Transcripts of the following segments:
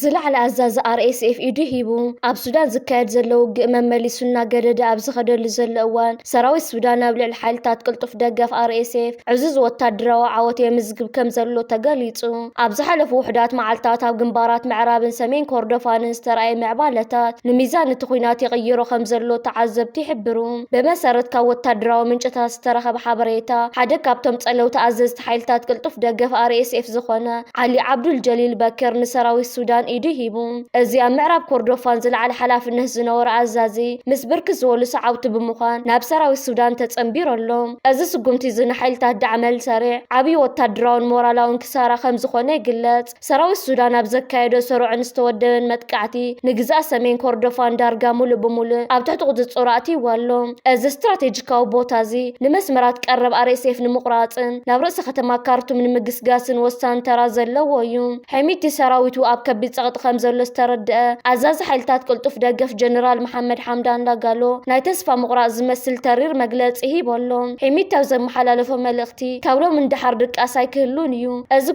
ዝለዓለ ኣዛዚ RSF ኢዱ ሂቡ ኣብ ሱዳን ዝካየድ ዘሎ ውግእ መመሊሱና ገደዳ ኣብ ዝኸደሉ ዘሎ እዋን ሰራዊት ሱዳን ኣብ ልዕሊ ሓይልታት ቅልጡፍ ደገፍ RSF ዕዙዝ ወታደራዊ ዓወት የምዝግብ ከም ዘሎ ተገሊጹ። ኣብ ዝሓለፉ ውሕዳት መዓልትታት ኣብ ግንባራት ምዕራብን ሰሜን ኮርዶፋንን ዝተረኣየ ምዕባለታት ንሚዛን እቲ ኩናት ይቕይሮ ከም ዘሎ ተዓዘብቲ ይሕብሩ። ብመሰረት ካብ ወታደራዊ ምንጭታት ዝተረኸበ ሓበሬታ ሓደ ካብቶም ጸለውቲ ኣዘዝቲ ሓይልታት ቅልጡፍ ደገፍ RSF ዝኾነ ዓሊ ዓብዱል ጀሊል በከር ንሰራዊት ሱዳን ኢዱ ሂቡ። እዚ ኣብ ምዕራብ ኮርዶፋን ዝለዓለ ሓላፍነት ዝነበረ ኣዛዚ ምስ ብርክት ዝበሉ ሰዓብቲ ብምዃን ናብ ሰራዊት ሱዳን ተጸንቢሩ ኣሎ። እዚ ስጉምቲ እዚ ንሓይልታት ዳዕመል ሰሪዕ ዓብዪ ወታደራውን ሞራላውን ክሳራ ከም ዝኾነ ይግለጽ። ሰራዊት ሱዳን ኣብ ዘካየዶ ስሩዕን ዝተወደበን መጥቃዕቲ ንግዛእ ሰሜን ኮርዶፋን ዳርጋ ሙሉእ ብሙሉእ ኣብ ትሕቲ ቁፅጽር ኣትይዎ ኣሎ። እዚ ስትራቴጂካዊ ቦታ እዚ ንመስመራት ቀረብ RSF ንምቑራጽን ናብ ርእሲ ከተማ ካርቱም ንምግስጋስን ወሳኒ ተራ ዘለዎ እዩ። ሕሚቲ ሰራዊቱ ኣብ ከቢድ ጸቕጢ ከም ዘሎ ዝተረድአ ኣዛዚ ሓይልታት ቅልጡፍ ደገፍ ጀነራል መሐመድ ሓምዳን ዳጋሎ ናይ ተስፋ ምቑራጽ ዝመስል ተሪር መግለጺ ሂቡ ኣሎ። ሕሚት ኣብ ዘመሓላለፎ መልእኽቲ ካብ ሎም እንድሓር ድቃሳይ ክህሉን እዩ። እዚ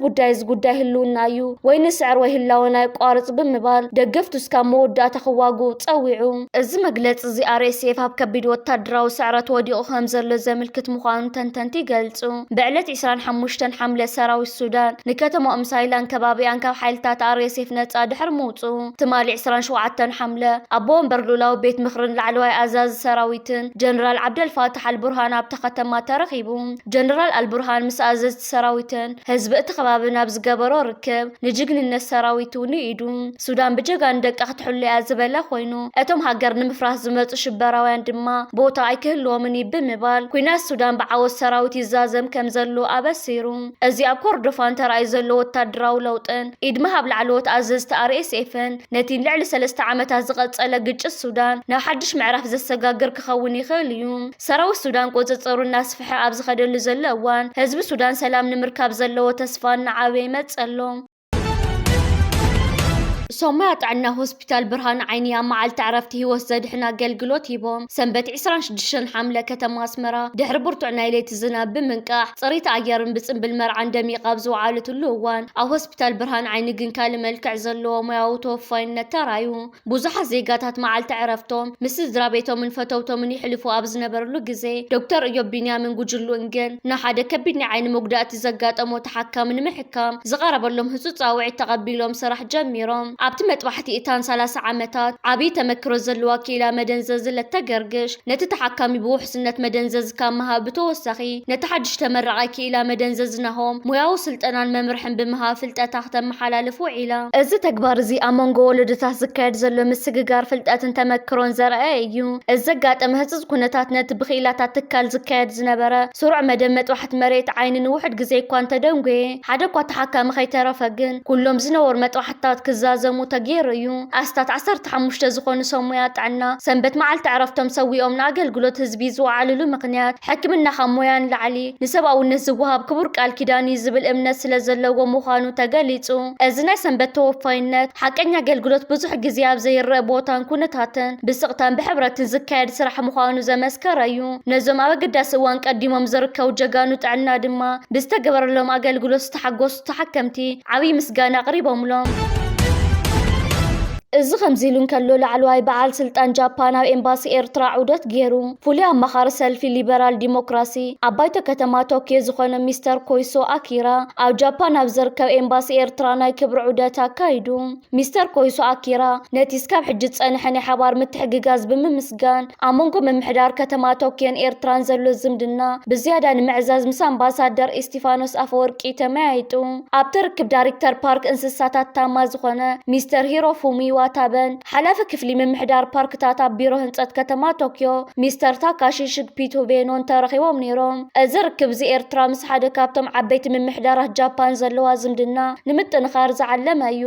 ጉዳይ ህልውና እዩ ወይ ንስዕር ወይ ህላወና ይቋርጽ ብምባል ደገፍቱ እስካብ መወዳእታ ክዋግኡ ጸዊዑ። እዚ መግለጺ እዚ RSF ኣብ ከቢድ ወታደራዊ ስዕረት ወዲቑ ከም ዘሎ ዘመልክት ምዃኑ ተንተንቲ ይገልጹ። ብዕለት 25 ሓምለ ሰራዊት ሱዳን ንከተማ ምሳይላን ከባቢያን ካብ ሓይልታት RSF ነጻ ድሕሪ ምውጽኡ ትማሊ 27 ሓምለ ኣቦ ወንበር ሉላዊ ቤት ምኽርን ላዕለዋይ ኣዛዚ ሰራዊትን ጀነራል ዓብደልፋታሕ አልቡርሃን ኣብታ ከተማ ተረኺቡ። ጀነራል አልቡርሃን ምስ ኣዘዝቲ ሰራዊትን ህዝቢ እቲ ከባቢ ናብ ዝገበሮ ርክብ ንጅግንነት ሰራዊቱ ንኢዱ ሱዳን ብጀጋኑ ደቃ ክትሕሉ እያ ዝበለ ኮይኑ እቶም ሃገር ንምፍራስ ዝመፁ ሽበራውያን ድማ ቦታ ኣይክህልዎምን ብምባል ኩናት ሱዳን ብዓወት ሰራዊት ይዛዘም ከም ዘሎ ኣበሲሩ። እዚ ኣብ ኮርዶፋን ተራእዩ ዘሎ ወታደራዊ ለውጥን ኢድ ምሃብ ላዕለዎት ኣዘዝቲ RSFን ነቲ ልዕሊ 3 ዓመታት ዝቐጸለ ግጭት ሱዳን ናብ ሓድሽ ምዕራፍ ዘሰጋግር ክኸውን ይኽእል እዩ። ሰራዊት ሱዳን ቁፅጽሩ እናስፍሐ ኣብ ዝኸደሉ ዘሎ እዋን ህዝቢ ሱዳን ሰላም ንምርካብ ዘለዎ ተስፋ እናዓበየ ይመጽእ ኣሎ። ሶማያ ጥዕና ሆስፒታል ብርሃን ዓይኒ ኣብ መዓልቲ ዕረፍቲ ህይወት ዘድሕን ኣገልግሎት ሂቦም ሰንበት 26 ሓምለ ከተማ ኣስመራ ድሕሪ ብርቱዕ ናይ ለይቲ ዝናብ ብምንቃሕ ፅሪት ኣየርን ብፅምብል መርዓን ደሚቃ ኣብ ዝወዓለትሉ እዋን ኣብ ሆስፒታል ብርሃን ዓይኒ ግን ካልእ መልክዕ ዘለዎ ሙያዊ ተወፋይነት ተራዩ። ብዙሓት ዜጋታት መዓልቲ ዕረፍቶም ምስ ስድራ ቤቶምን ፈተውቶምን ይሕልፉ ኣብ ዝነበረሉ ግዜ ዶክተር እዮብ ቢንያምን ጉጅሉን ግን ንሓደ ከቢድ ናይ ዓይኒ መጉዳእቲ ዘጋጠሞ ተሓካሚ ንምሕካም ዝቐረበሎም ህፁፅ ፃውዒት ተቐቢሎም ስራሕ ጀሚሮም። ኣብቲ መጥባሕቲ እታን 30 ዓመታት ዓብይ ተመክሮ ዘለዋ ኪላ መደንዘዝ ለተገርግሽ ነቲ ተሓካሚ ብውሕስነት መደንዘዝ ካብ ምሃብ ብተወሳኺ ነቲ ሓድሽ ተመራቂ ኪላ መደንዘዝ ናሆም ሙያዊ ስልጠናን መምርሕን ብምሃብ ፍልጠታ ክተመሓላልፍ ውዒላ። እዚ ተግባር እዚ ኣብ መንጎ ወለዶታት ዝካየድ ዘሎ ምስግጋር ፍልጠትን ተመክሮን ዘርአየ እዩ። እዚ ዘጋጠመ ህፅፅ ኩነታት ነቲ ብኽኢላታት ትካል ዝካየድ ዝነበረ ስሩዕ መደብ መጥባሕቲ መሬት ዓይኒ ንውሕድ ግዜ እኳ እንተደንጎየ ሓደ እኳ ተሓካሚ ከይተረፈ ግን ኩሎም ዝነበሩ መጥባሕትታት ክዛዘሙ ተገይሩ እዩ። ኣስታት 15 ዝኾኑ ሶሙያ ጥዕና ሰንበት መዓልቲ ዕረፍቶም ሰዊኦም ንኣገልግሎት ህዝቢ ዝወዓልሉ ምክንያት ሕክምና ካብ ሞያን ላዕሊ ንሰብኣውነት ዝወሃብ ክቡር ቃል ኪዳን እዩ ዝብል እምነት ስለ ዘለዎ ምዃኑ ተገሊጹ። እዚ ናይ ሰንበት ተወፋይነት ሓቀኛ ኣገልግሎት ብዙሕ ግዜ ኣብ ዘይረአ ቦታን ኩነታትን ብስቕታን ብሕብረትን ዝካየድ ስራሕ ምዃኑ ዘመስከረ እዩ። ነዞም ኣብ ኣገዳሲ እዋን ቀዲሞም ዝርከቡ ጀጋኑ ጥዕና ድማ ብዝተገበረሎም ኣገልግሎት ዝተሓጎሱ ተሓከምቲ ዓብይ ምስጋና ኣቕሪቦምሎም። እዚ ከምዚ ኢሉ እንከሎ ላዕለዋይ በዓል ስልጣን ጃፓን ኣብ ኤምባሲ ኤርትራ ዑደት ገይሩ። ፍሉይ ኣማኻሪ ሰልፊ ሊበራል ዲሞክራሲ ኣብ ባይቶ ከተማ ቶኪዮ ዝኾነ ሚስተር ኮይሶ ኣኪራ ኣብ ጃፓን ኣብ ዝርከብ ኤምባሲ ኤርትራ ናይ ክብሪ ዑደት ኣካይዱ። ሚስተር ኮይሶ ኣኪራ ነቲ እስካብ ሕጂ ዝጸንሐ ናይ ሓባር ምትሕግጋዝ ብምምስጋን ኣብ መንጎ ምምሕዳር ከተማ ቶኪዮን ኤርትራን ዘሎ ዝምድና ብዝያዳ ንምዕዛዝ ምስ ኣምባሳደር እስጢፋኖስ ኣፈወርቂ ተመያይጡ። ኣብ ትርክብ ዳይሬክተር ፓርክ እንስሳታት ታማ ዝኾነ ሚስተር ሂሮፉሚ ታበን ሓላፊ ክፍሊ ምምሕዳር ፓርክታት ኣብ ቢሮ ህንፀት ከተማ ቶኪዮ ሚስተር ታካሺ ሽግፒቶ ቤኖን ተረኺቦም ነይሮም። እዚ ርክብ እዚ ኤርትራ ምስ ሓደ ካብቶም ዓበይቲ ምምሕዳራት ጃፓን ዘለዋ ዝምድና ንምጥንኻር ዝዓለመ እዩ።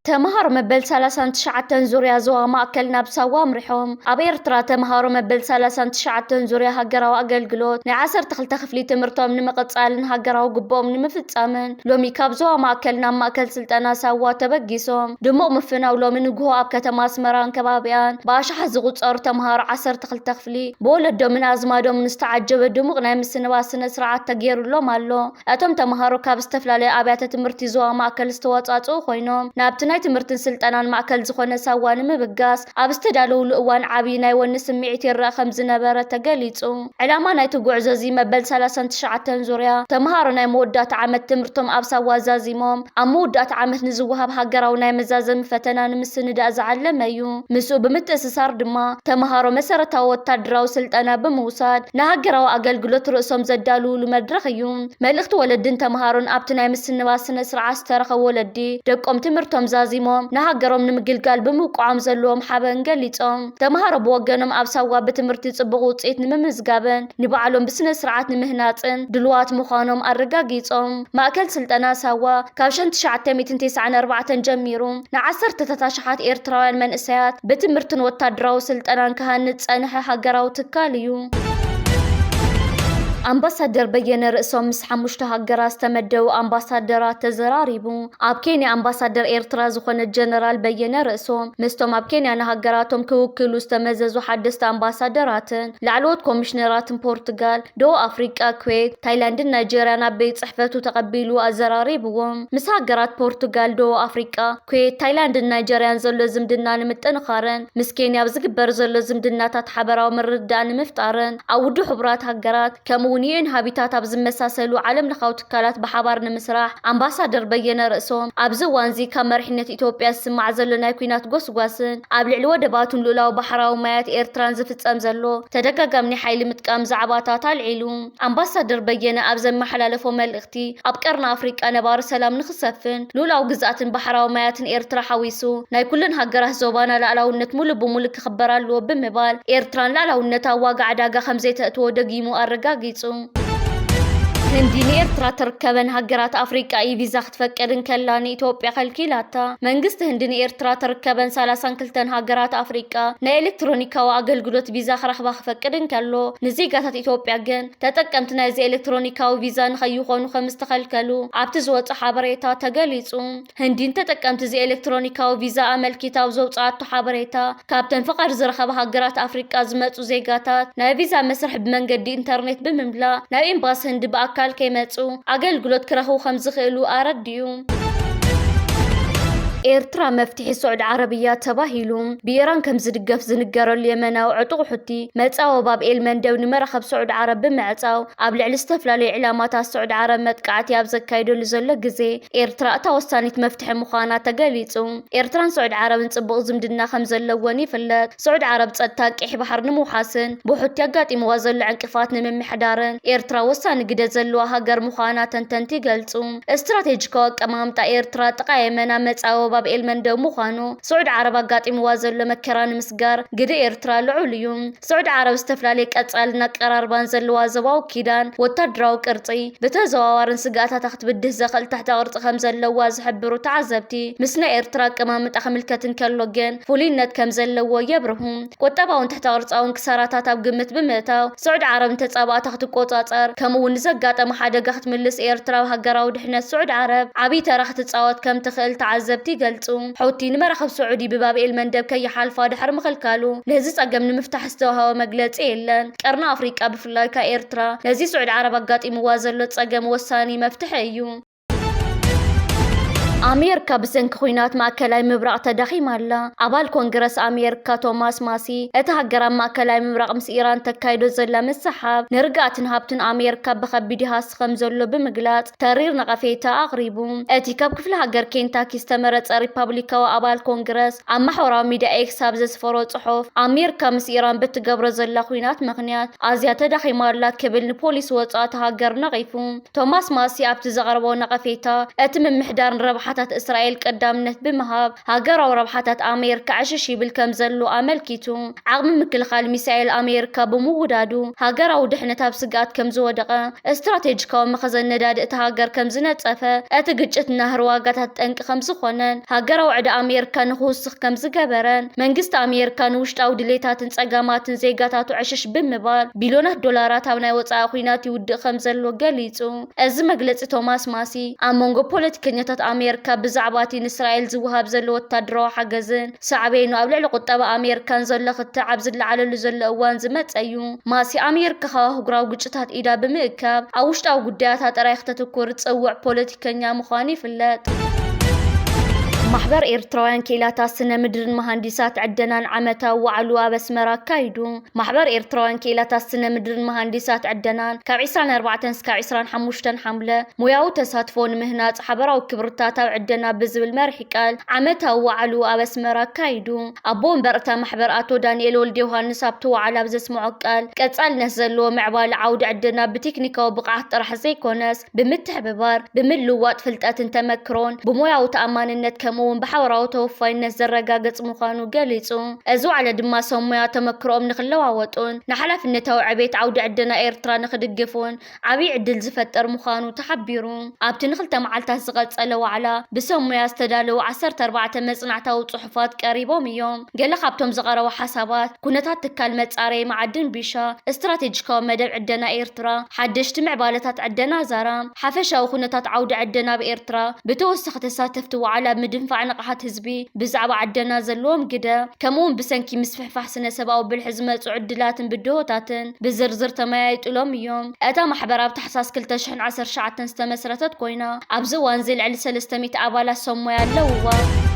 ተማሃሮ መበል 39 ዙርያ ዞባ ማእከል ናብ ሳዋ ምሪሖም ኣብ ኤርትራ ተማሃሮ መበል 39 ዙርያ ሃገራዊ ኣገልግሎት ናይ 12 ክፍሊ ትምህርቶም ንምቕጻልን ሃገራዊ ግቦኦም ንምፍጻምን ሎሚ ካብ ዞባ ማእከል ናብ ማእከል ስልጠና ሳዋ ተበጊሶም ድሙቕ ምፍናው ሎሚ ንግሆ ኣብ ከተማ ኣስመራን ከባቢያን ብኣሽሓት ዝቑጸሩ ተማሃሮ 12 ክፍሊ ብወለዶምን ኣዝማዶምን ዝተዓጀበ ድሙቕ ናይ ምስንባስ ስነ ስርዓት ተገይሩሎም ኣሎ። እቶም ተማሃሮ ካብ ዝተፈላለዩ ኣብያተ ትምህርቲ ዞባ ማእከል ዝተወጻጽኡ ኮይኖም ናብቲ ናይ ትምህርትን ስልጠናን ማእከል ዝኾነ ሳዋ ንምብጋስ ኣብ ዝተዳለውሉ እዋን ዓብዪ ናይ ወኒ ስምዒት ይረአ ከም ዝነበረ ተገሊጹ። ዕላማ ናይቲ ጉዕዞ እዚ መበል 39 ዙርያ ተማሃሮ ናይ መወዳእታ ዓመት ትምህርቶም ኣብ ሳዋ ዛዚሞም ኣብ መወዳእታ ዓመት ንዝወሃብ ሃገራዊ ናይ መዛዘሚ ፈተና ንምስንዳእ ዝዓለመ እዩ። ምስኡ ብምትእስሳር ድማ ተማሃሮ መሰረታዊ ወታደራዊ ስልጠና ብምውሳድ ንሃገራዊ ኣገልግሎት ርእሶም ዘዳልውሉ መድረኽ እዩ። መልእኽቲ ወለድን ተማሃሮን ኣብቲ ናይ ምስንባስ ስነ ስርዓት ዝተረኸቡ ወለዲ ደቆም ትምህርቶም ዛዚሞም ንሃገሮም ንምግልጋል ብምውቃዖም ዘለዎም ሓበን ገሊጾም ተማሃሮ ብወገኖም ኣብ ሳዋ ብትምህርቲ ጽቡቕ ውጽኢት ንምምዝጋብን ንባዕሎም ብስነ ስርዓት ንምህናጽን ድልዋት ምዃኖም ኣረጋጊጾም ማእከል ስልጠና ሳዋ ካብ 1994 ጀሚሩ ን10 ተታታሽሓት ኤርትራውያን መንእሰያት ብትምህርትን ወታደራዊ ስልጠናን ክሃንጽ ጸንሐ ሃገራዊ ትካል እዩ። ኣምባሳደር በየነ ርእሶም ምስ 5 ሃገራት ዝተመደቡ ኣምባሳደራት ተዘራሪቡ። ኣብ ኬንያ ኣምባሳደር ኤርትራ ዝኾነ ጀነራል በየነ ርእሶም ምስቶም ኣብ ኬንያ ንሃገራቶም ክውክሉ ዝተመዘዙ ሓደስቲ ኣምባሳደራትን ላዕለዎት ኮሚሽነራትን ፖርቱጋል፣ ደቡብ ኣፍሪቃ፣ ኩዌት፣ ታይላንድን ናይጀርያን ኣብ ቤት ጽሕፈቱ ተቐቢሉ ኣዘራሪብዎም። ምስ ሃገራት ፖርቱጋል፣ ደቡብ ኣፍሪቃ፣ ኩዌት፣ ታይላንድን ናይጀርያን ዘሎ ዝምድና ንምጥንኻርን ምስ ኬንያ ዝግበር ዘሎ ዝምድናታት ሓበራዊ ምርድዳእ ንምፍጣርን ኣብ ውድብ ሕቡራት ሃገራት ከምኡ ውን ሃቢታት ኣብ ዝመሳሰሉ ዓለም ለኻዊ ትካላት ብሓባር ንምስራሕ ኣምባሳደር በየነ ርእሶም ኣብዚ እዋን እዚ ካብ መሪሕነት ኢትዮጵያ ዝስማዕ ዘሎ ናይ ኩናት ጎስጓስን ኣብ ልዕሊ ወደባቱን ልኡላዊ ባሕራዊ ማያት ኤርትራን ዝፍጸም ዘሎ ተደጋጋሚ ናይ ሓይሊ ምጥቃም ዛዕባታት ኣልዒሉ። ኣምባሳደር በየነ ኣብ ዘመሓላለፎ መልእኽቲ ኣብ ቀርኒ ኣፍሪቃ ነባሪ ሰላም ንኽሰፍን ልኡላዊ ግዛኣትን ባሕራዊ ማያትን ኤርትራ ሓዊሱ ናይ ኩለን ሃገራት ዞባና ላዕላውነት ሙሉእ ብሙሉእ ክኽበር ኣለዎ ብምባል ኤርትራን ላዕላውነት ኣብ ዋጋ ዕዳጋ ከምዘይተእትዎ ደጊሙ ኣረጋጊጹ። ህንዲ ንኤርትራ ተርከበን ሃገራት ኣፍሪቃ ቪዛ ክትፈቅድን ከላ ንኢትዮጵያ ከልኪላታ። መንግስቲ ህንዲ ንኤርትራ ተርከበን 32 ሃገራት ኣፍሪቃ ናይ ኤሌክትሮኒካዊ ኣገልግሎት ቪዛ ክረኽባ ክፈቅድን ከሎ ንዜጋታት ኢትዮጵያ ግን ተጠቀምቲ ናይዚ ኤሌክትሮኒካዊ ቪዛ ንኸይኾኑ ከም ዝተኸልከሉ ኣብቲ ዝወፅእ ሓበሬታ ተገሊጹ። ህንዲን ተጠቀምቲ እዚ ኤሌክትሮኒካዊ ቪዛ ኣመልኪታው ዘውፅኣቶ ሓበሬታ ካብተን ፍቃድ ዝረኸባ ሃገራት ኣፍሪቃ ዝመፁ ዜጋታት ናይ ቪዛ መስርሕ ብመንገዲ ኢንተርኔት ብምምላእ ናብ ኤምባሲ ህንዲ በኣካል ከይመፁ ኣገልግሎት ክረኽቡ ከም ዝኽእሉ ኣረዲዩ። ኤርትራ መፍትሒ ስዑድ ዓረብያ ተባሂሉ ብኢራን ከም ዝድገፍ ዝንገረሉ የመናዊ ዕጡቕ ሕቲ መጻወ ባብኤል መንደብ ንመራኸብ ስዑድ ዓረብ ብምዕፃው ኣብ ልዕሊ ዝተፈላለዩ ዕላማታት ስዑድ ዓረብ መጥቃዕቲ ኣብ ዘካይደሉ ዘሎ ግዜ ኤርትራ እታ ወሳኒት መፍትሒ ምዃና ተገሊጹ። ኤርትራን ስዑድ ዓረብን ጽቡቕ ዝምድና ከም ዘለወን ይፍለጥ። ስዑድ ዓረብ ጸጥታ ቂሕ ባሕር ንምውሓስን ብሕቲ ኣጋጢምዋ ዘሎ ዕንቅፋት ንምምሕዳርን ኤርትራ ወሳኒ ግደ ዘለዋ ሃገር ምዃና ተንተንቲ ይገልጹ። እስትራቴጂካዊ ኣቀማምጣ ኤርትራ ጥቃ የመና መጻወ ባብኤል መንደብ ምዃኑ ስዑድ ዓረብ ኣጋጢምዋ ዘሎ መከራ ንምስጋር ግደ ኤርትራ ልዑል እዩ። ስዑድ ዓረብ ዝተፈላለዩ ቀጻልን ኣቀራርባን ዘለዋ ዞባዊ ኪዳን ወታደራዊ ቅርጺ ብተዘዋዋርን ስጋኣታት ክትብድህ ዘኽእል ታሕቲ ቅርጺ ከም ዘለዋ ዝሕብሩ ተዓዘብቲ ምስ ናይ ኤርትራ ኣቀማምጣ ክምልከትን ከሎ ግን ፍሉይነት ከም ዘለዎ የብርሁ። ቆጠባውን ታሕቲ ቅርጻውን ክሳራታት ኣብ ግምት ብምእታው ስዑድ ዓረብ ተጻባእታ ክትቆጻጸር ከምኡውን ንዘጋጠመ ሓደጋ ክትምልስ ኤርትራ ሃገራዊ ድሕነት ስዑድ ዓረብ ዓብይ ተራ ክትጻወት ከም ትኽእል ተዓዘብቲ ገልጹ። ሕውቲ ንመራኸብ ስዑዲ ብባብኤል መንደብ ከይሓልፋ ድሕሪ ምኽልካሉ ነዚ ጸገም ንምፍታሕ ዝተዋህበ መግለጺ የለን። ቀርኒ ኣፍሪቃ ብፍላይ ካብ ኤርትራ ነዚ ስዑድ ዓረብ ኣጋጢምዋ ዘሎ ጸገም ወሳኒ መፍትሒ እዩ። ኣሜሪካ ብሰንኪ ኩናት ማእከላይ ምብራቕ ተዳኺማላ። ኣባል ኮንግረስ ኣሜሪካ ቶማስ ማሲ እቲ ሃገራት ማእከላይ ምብራቕ ምስ ኢራን ተካይዶ ዘላ ምስሓብ ንርግኣትን ሃብትን ኣሜሪካ ብከቢድ ይሃስ ከም ዘሎ ብምግላጽ ተሪር ነቐፌታ ኣቕሪቡ። እቲ ካብ ክፍለ ሃገር ኬንታኪ ዝተመረጸ ሪፓብሊካዊ ኣባል ኮንግረስ ኣብ ማሕበራዊ ሚድያ ኤክስ ኣብ ዘስፈሮ ጽሑፍ ኣሜሪካ ምስ ኢራን ብትገብሮ ዘላ ኩናት ምኽንያት ኣዝያ ተዳኺማላ ክብል ንፖሊስ ወጻእቲ ሃገር ነቒፉ። ቶማስ ማሲ ኣብቲ ዘቕረቦ ነቐፌታ እቲ ምምሕዳርን ረብሓ ረብሓታት እስራኤል ቀዳምነት ብምሃብ ሃገራዊ ረብሓታት ኣሜሪካ ዕሽሽ ይብል ከም ዘሎ ኣመልኪቱ ዓቕሚ ምክልኻል ሚሳኤል ኣሜሪካ ብምውዳዱ ሃገራዊ ድሕነት ኣብ ስጋት ከም ዝወደቐ እስትራቴጂካዊ መኽዘን ነዳዲ እቲ ሃገር ከም ዝነፀፈ እቲ ግጭት ናህር ዋጋታት ጠንቂ ከም ዝኾነን ሃገራዊ ዕዳ ኣሜሪካ ንኽውስኽ ከም ዝገበረን መንግስቲ ኣሜሪካ ንውሽጣዊ ድሌታትን ፀገማትን ዜጋታቱ ዕሽሽ ብምባል ቢልዮናት ዶላራት ኣብ ናይ ወፃኢ ኩናት ይውድእ ከም ዘሎ ገሊጹ እዚ መግለፂ ቶማስ ማሲ ኣብ መንጎ ፖለቲከኛታት ኣሜሪካ ብዛዕባ እቲ ንእስራኤል ዝወሃብ ዘሎ ወታደራዊ ሓገዝን ሳዕቤኑ ኣብ ልዕሊ ቁጠባ ኣሜሪካን ዘሎ ክትዓብ ዝለዓለሉ ዘሎ እዋን ዝመፀ እዩ። ማሲ ኣሜሪካ ካብ ኣህጉራዊ ግጭታት ኢዳ ብምእካብ ኣብ ውሽጣዊ ጉዳያት ጥራይ ክተትኩር ዝፀውዕ ፖለቲከኛ ምዃኑ ይፍለጥ። ማሕበር ኤርትራውያን ኬላታት ስነ ምድርን መሃንዲሳት ዕደናን ዓመታዊ ዋዕሉ ኣብ ኣስመራ ኣካይዱ ማሕበር ኤርትራውያን ኬላታት ስነ ምድርን መሃንዲሳት ዕደናን ካብ 24 እስካብ 25 ሓምለ ሙያዊ ተሳትፎ ንምህናፅ ሓበራዊ ክብርታት ኣብ ዕደና ብዝብል መርሒ ቃል ዓመታዊ ዋዕሉ ኣብ ኣስመራ ኣካይዱ ኣቦ ወንበር እታ ማሕበር ኣቶ ዳንኤል ወልደ ዮሃንስ ኣብቲ ዋዕላ ኣብ ዘስምዖ ቃል ቀጻልነት ዘለዎ ምዕባለ ዓውዲ ዕደና ብቴክኒካዊ ብቕዓት ጥራሕ ዘይኮነስ ብምትሕብባር ብምልውዋጥ ፍልጠትን ተመክሮን ብሞያዊ ተኣማንነት ከምኡ بحوراو توفاينس زرقاقص مخانو قليصو ازو على دما سمويا تمكروم نخلواوطون نحلفنتاو عبيت عود عدنا ايرترا نخدقفون عبي عدل زفتر مخانو تحبيرو ابتي نخلتا معلتا زغلصلو على بسمويا استدالو 14 مصنعتاو صحفات قريبوم يوم قال خابتهم زغروا حسابات كونتات تكال مصاري معدن بيشا استراتيجيكو مدب عدنا ايرترا حدشت معبالتات عدنا زارا حفشاو كونتات عود عدنا بايرترا بتوسخ تساتفتو على مدن نقحات حزبي بزعبا عدنا زلوم قدا كمون بسنكي مسفحفح سنة سباو بالحزمة عدلاتن بدوتاتن بزرزر تمايت لهم يوم اتا محبرا بتحساس كل تشحن 10 شعتن استمسرتت كوينا ابزوان زي العلي 300 ابالا سمويا اللوة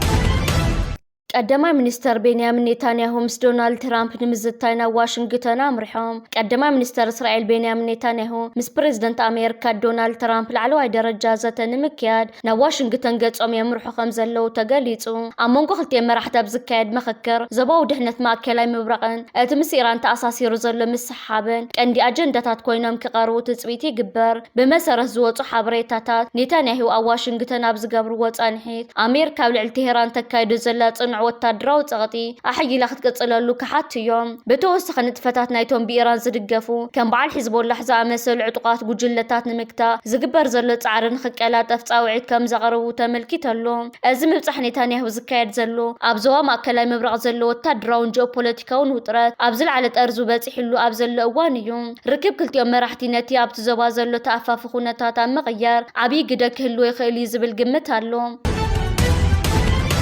قدما منستر بنيامين نتانياهو مس دونالد ترامب نمزتاينا واشنطن امرحوم قدما منستر اسرائيل بنيامين نتانياهو مس بريزيدنت امريكا دونالد ترامب العلواي درجه زته نمكياد نا واشنطن قصوم يمرحو خمزلو تغليصو امونكو خلتي مرحتا بزكايد مخكر زباو دحنت ماكلاي مبرقن اتمس ايران تاساسيرو زلو مسحابن قندي اجنداتات كوينوم كقرو تصبيتي جبر بمسرح زوصو حبريتاتات نتانياهو ا واشنطن ابزغبرو وصانحيت امريكا بلعل تهران تكايدو زلا وتادراو صغتي احيلا خدقصللو كحات يوم بتوسخ نتفتات نايتون بإيران زدقفو كان بعل حزب اللحظة مسل عطقات جلتات نمكتا زقبر زلو صعرن خقالات افصاوعيت كم زغرو تملكيتلو ازم بصح نتانياهو زكايد زلو ابزوا ماكلاي مبرق زلو وتادراو جيوبوليتيكاون وطرات ابزل على ارزو بصحلو ابزل اوانيو ركب كلتيوم مراحتي نتي ابتزبا زلو تافاف خونتات مغيار عبي قدك هلو يخيلي زبل قمتالو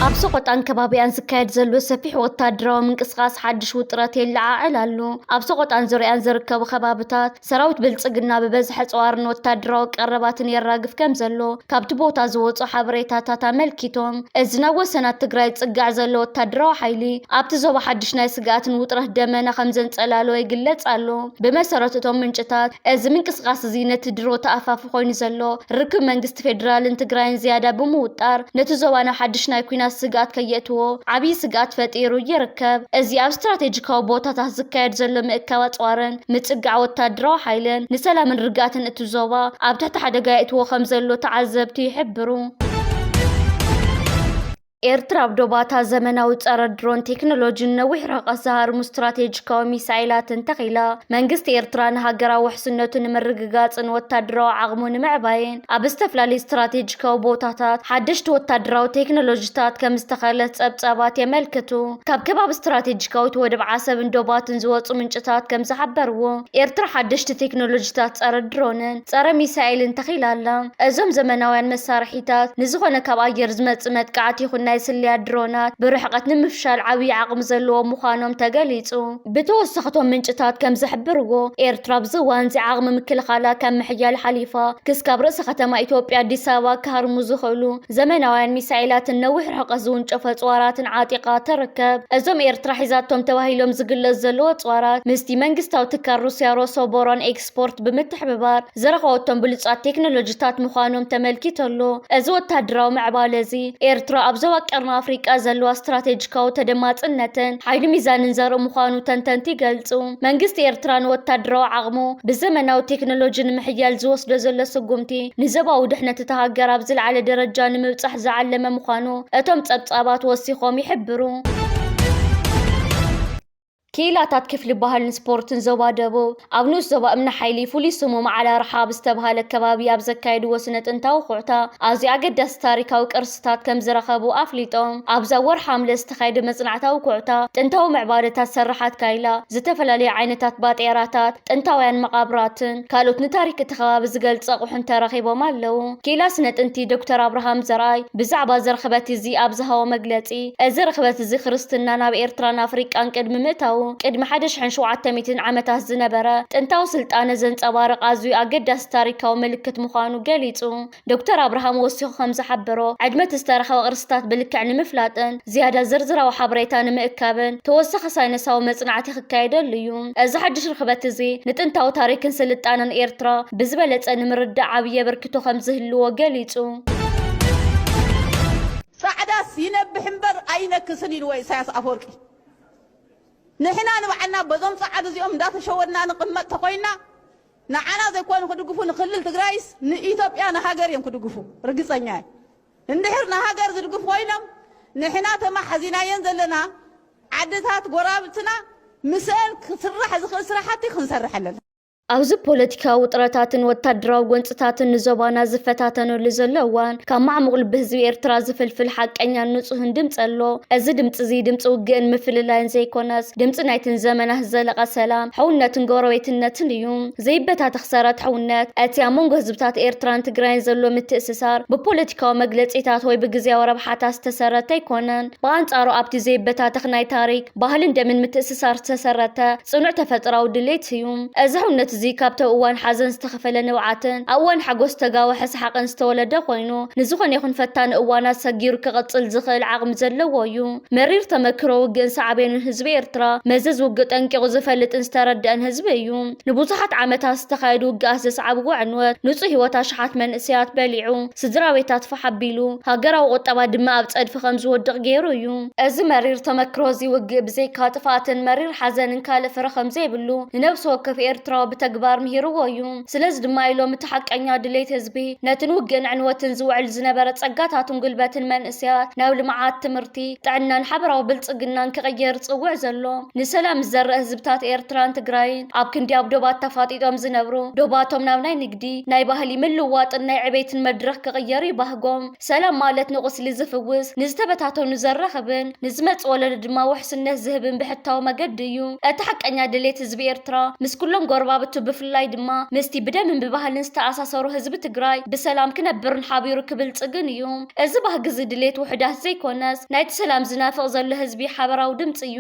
أبسو قطعن كبابيان زكايد زلو سفيح وطادراو من قصغاس حدش وطرات يلعاعل هلو أبسو قطعن زريان زركبو خبابتات سراوت بلصقنا ببزح صوارن وطادراو قرباتن يراقف كم زلو كابتبوتا زوصو حبريتاتا ملكيتوم ازنا وسنات تقراي تصقع زلو وطادراو حيلي أبتزوبا حدش ناي سقاتن وطره دمنا خمزن تسألالو يقلت ألو بمسارتتهم منشتات از من قصغاس زينة تدرو تأفاف خوين زلو ركب منقست فيدرالن تقراين زيادة بموطار نتزوانا حدش ناي كوينا سقات كيتو عبي سقات فتيرو يركب ازي اب استراتيجيكاو بوتاتا زكايد زلو مئكاوات وارن متصقع وتادراو حيلن نسلا من رقاتن اتزوبا اب تحت حدقا اتو خمزلو تعذبتي يحبرو ኤርትራ ብዶባታ ዘመናዊ ጸረ ድሮን ቴክኖሎጂ ነዊሕ ርሕቀት ዝሃርሙ ስትራቴጂካዊ ሚሳይላትን ተኺላ መንግስቲ ኤርትራ ንሃገራዊ ውሕስነቱን ንምርግጋፅን ወታደራዊ ዓቕሙ ንምዕባይን ኣብ ዝተፈላለዩ ስትራቴጂካዊ ቦታታት ሓደሽቲ ወታደራዊ ቴክኖሎጂታት ከም ዝተኸለት ጸብጻባት የመልክቱ ካብ ከባቢ ስትራቴጂካዊት ወደብ ዓሰብን ዶባትን ዝወፁ ምንጭታት ከም ዝሓበርዎ ኤርትራ ሓደሽቲ ቴክኖሎጂታት ጸረ ድሮንን ጸረ ሚሳይልን ተኺላ ኣላ እዞም ዘመናውያን መሳርሒታት ንዝኾነ ካብ ኣየር ዝመጽእ መጥቃዕቲ ይኹን ስልያ ድሮናት ብርሕቀት ንምፍሻል ዓብይ ዓቕሚ ዘለዎ ምዃኖም ተገሊጹ ብተወሳኺቶም ምንጭታት ከም ዝሕብርዎ ኤርትራ ብዝዋን ዚ ዓቕሚ ምክልኻላ ከም ምሕያል ሓሊፋ ክስካብ ርእሲ ከተማ ኢትዮጵያ ኣዲስ ኣበባ ክሃርሙ ዝኽእሉ ዘመናውያን ሚሳይላትን ነዊሕ ርሕቀት ዝውንጨፈ ጽዋራትን ዓጢቃ ትርከብ እዞም ኤርትራ ሒዛቶም ተባሂሎም ዝግለጽ ዘለዎ ጽዋራት ምስቲ መንግስታዊ ትካል ሩስያ ሮሶቦሮን ኤክስፖርት ብምትሕብባር ዝረኸበቶም ብሉጻት ቴክኖሎጂታት ምዃኖም ተመልኪተሎ እዚ ወታደራዊ ምዕባለ እዚ ኤርትራ ኣብ ዞባ መዋቅርና ኣፍሪቃ ዘለዎ ስትራቴጂካዊ ተደማጽነትን ሓይሊ ሚዛንን ዘርኢ ምዃኑ ተንተንቲ ይገልጹ። መንግስቲ ኤርትራ ንወታደራዊ ዓቕሙ ብዘመናዊ ቴክኖሎጂ ንምሕያል ዝወስዶ ዘሎ ስጉምቲ ንዘባዊ ድሕነት እታ ሃገር ኣብ ዝለዓለ ደረጃ ንምብጻሕ ዝዓለመ ምዃኑ እቶም ጸብጻባት ወሲኾም ይሕብሩ። كيلاتات كفل ባህልን ስፖርትን ዞባ ደቡብ ኣብ ንኡስ ዞባ እምነ ሓይሊ ፍሉይ ስሙ መዓላ ረሓብ ዝተባሃለ ከባቢ ኣብ ዘካየድዎ ስነ ጥንታዊ ኩዕታ ኣዝዩ ኣገዳሲ ታሪካዊ ቅርስታት ከም ዝረኸቡ ኣፍሊጦም። ኣብዛ ወርሒ ሓምለ ዝተኻየደ መጽናዕታዊ ኩዕታ ጥንታዊ ምዕባለታት ሰራሓት ካይላ ዝተፈላለዩ ዓይነታት ባጤራታት ጥንታውያን መቓብራትን ካልኦት ንታሪክ እቲ ከባቢ ዝገልጽ ኣቑሑን ተረኺቦም ኣለዉ። ኪላ ስነ ጥንቲ ዶክተር አብርሃም ዘርኣይ ብዛዕባ ዘረኸበት እዚ ኣብ ዝሃቦ መግለጺ እዚ ረኽበት እዚ ክርስትና ናብ ኤርትራን ኣፍሪቃን ቅድሚ ምእታው ቅድሚ 1700 ዓመታት ዝነበረ ጥንታዊ ስልጣነ ዘንጸባርቕ ኣዝዩ ኣገዳሲ ታሪካዊ ምልክት ምዃኑ ገሊጹ። ዶክተር አብርሃም ወሲኹ ከም ዝሓበሮ ዕድመት ዝተረኸበ ቅርስታት ብልክዕ ንምፍላጥን ዝያዳ ዝርዝራዊ ሓበሬታ ንምእካብን ተወሳኺ ሳይነሳዊ መጽናዕቲ ክካየደሉ እዩ። እዚ ሓድሽ ርኽበት እዚ ንጥንታዊ ታሪክን ስልጣነን ኤርትራ ብዝበለጸ ንምርዳእ ዓብዪ ኣበርክቶ ከም ዝህልዎ ገሊጹ። ጻዕዳስ ይነብሕ እምበር ኣይነክስን ኢልዎ ኢሳያስ ኣፈወርቂ نحنا نبعنا بزوم صعد زيوم دات شورنا نقمت تخوينا نعنا زي كون كدقفو نخلل تجرايس إثيوبيا نهاجر يوم كدقفو رقصناي ندحرنا هاجر زدقفو وينم نحنا تما حزينا ينزل لنا عدتات قرابتنا مسال كسرح زخل سرحتي خنسرح لنا ኣብዚ ፖለቲካዊ ውጥረታትን ወታደራዊ ጎንፅታትን ንዞባና ዝፈታተነሉ ዘሎ እዋን ካብ ማዕሙቕ ልቢ ህዝቢ ኤርትራ ዝፍልፍል ሓቀኛን ንጹህን ድምፂ ኣሎ። እዚ ድምፂ እዚ ድምፂ ውግእን ምፍልላይን ዘይኮነስ ድምፂ ናይትን ዘመናት ዘለቐ ሰላም ሕውነትን ጎረቤትነትን እዩ። ዘይበታተኽ ሰረት ሕውነት እቲ ኣብ መንጎ ህዝብታት ኤርትራን ትግራይን ዘሎ ምትእስሳር ብፖለቲካዊ መግለፂታት ወይ ብግዝያዊ ረብሓታት ዝተሰረተ ኣይኮነን። ብኣንጻሩ ኣብቲ ዘይበታተኽ ናይ ታሪክ ባህልን ደምን ምትእስሳር ዝተሰረተ ጽኑዕ ተፈጥራዊ ድሌት እዩ። እዚ ሕውነት እዚ ካብቲ እዋን ሓዘን ዝተኸፈለ ንብዓትን ኣብ እዋን ሓጎስ ተጋወሐ ሰሓቕን ዝተወለደ ኮይኑ ንዝኾነ ይኹን ፈታኒ እዋናት ሰጊሩ ክቕጽል ዝኽእል ዓቕሚ ዘለዎ እዩ። መሪር ተመክሮ ውግእን ሳዕቤንን ህዝቢ ኤርትራ መዘዝ ውግእ ጠንቂቑ ዝፈልጥን ዝተረድአን ህዝቢ እዩ። ንብዙሓት ዓመታት ዝተኻየዱ ውግኣት ዘስዓብዎ ዕንወት ንጹህ ህይወት ኣሽሓት መንእሰያት በሊዑ ስድራ ቤታት ፈሓቢሉ ሃገራዊ ቁጠባ ድማ ኣብ ጸድፊ ከም ዝወድቕ ገይሩ እዩ። እዚ መሪር ተመክሮ እዚ ውግእ ብዘይካ ጥፋትን መሪር ሓዘንን ካልእ ፍረ ከም ዘይብሉ ንነብሲ ወከፍ ኤርትራዊ ተግባር ምሂርዎ እዩ። ስለዚ ድማ ኢሎም እቲ ሓቀኛ ድሌት ህዝቢ ነትን ውግእን ዕንወትን ዝውዕል ዝነበረ ጸጋታትን ጉልበትን መንእሰያት ናብ ልምዓት ትምህርቲ ጥዕናን ሓበራዊ ብልጽግናን ክቕየር ጽውዕ ዘሎ ንሰላም ዝዘርእ ህዝብታት ኤርትራን ትግራይን ኣብ ክንዲ ኣብ ዶባት ተፋጢጦም ዝነብሩ ዶባቶም ናብ ናይ ንግዲ ናይ ባህሊ ምልውዋጥን ናይ ዕቤትን መድረኽ ክቕየሩ ይባህጎም። ሰላም ማለት ንቁስሊ ዝፍውስ ንዝተበታተኑ ዘረኽብን ንዝመጽእ ወለዶ ድማ ውሕስነት ዝህብን ብሕታዊ መገዲ እዩ። እቲ ሓቀኛ ድሌት ህዝቢ ኤርትራ ምስ ኩሎም ጎረባብቱ ብፍላይ ድማ ምስቲ ብደምን ብባህልን ዝተኣሳሰሩ ህዝቢ ትግራይ ብሰላም ክነብርን ሓቢሩ ክብልጽግን እዩ። እዚ ባህጊ ድሌት ውሕዳት ዘይኮነስ ናይቲ ሰላም ዝናፍቕ ዘሎ ህዝቢ ሓበራዊ ድምፂ እዩ።